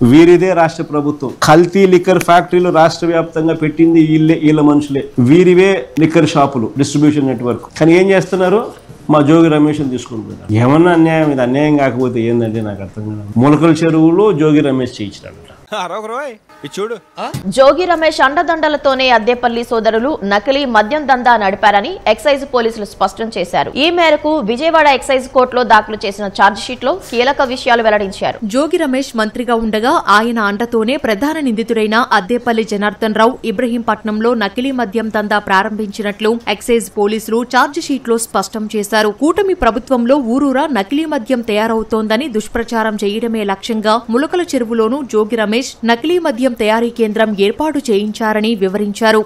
వీరిదే రాష్ట్ర ప్రభుత్వం. కల్తీ లిక్కర్ ఫ్యాక్టరీలు రాష్ట్ర వ్యాప్తంగా పెట్టింది వీళ్ళ మనుషులే. వీరివే లిక్కర్ షాపులు, డిస్ట్రిబ్యూషన్ నెట్వర్క్. కానీ ఏం చేస్తున్నారు? మా జోగి రమేష్ తీసుకుంటున్నారు. ఏమన్నా అన్యాయం? ఇది అన్యాయం కాకపోతే ఏంటంటే నాకు అర్థం కాదు. మొలకల చెరువులో జోగి రమేష్ చేయించినాడు. జోగి రమేష్ అండదండలతోనే అద్దేపల్లి సోదరులు నకిలీ మద్యం దందా నడిపారని ఎక్సైజ్ పోలీసులు స్పష్టం చేశారు. ఈ మేరకు విజయవాడ ఎక్సైజ్ కోర్టులో దాఖలు చేసిన ఛార్జిషీట్ లో కీలక విషయాలు వెల్లడించారు. జోగి రమేష్ మంత్రిగా ఉండగా ఆయన అండతోనే ప్రధాన నిందితుడైన అద్దేపల్లి జనార్దన్ రావు ఇబ్రహీంపట్నంలో నకిలీ మద్యం దందా ప్రారంభించినట్లు ఎక్సైజ్ పోలీసులు ఛార్జిషీట్ లో స్పష్టం చేశారు. కూటమి ప్రభుత్వంలో ఊరూరా నకిలీ మద్యం తయారవుతోందని దుష్ప్రచారం చేయడమే లక్ష్యంగా ములకల చెరువులోనూ జోగి రమేష్ నకిలీ మద్యం తయారీ కేంద్రం ఏర్పాటు చేయించారని వివరించారు.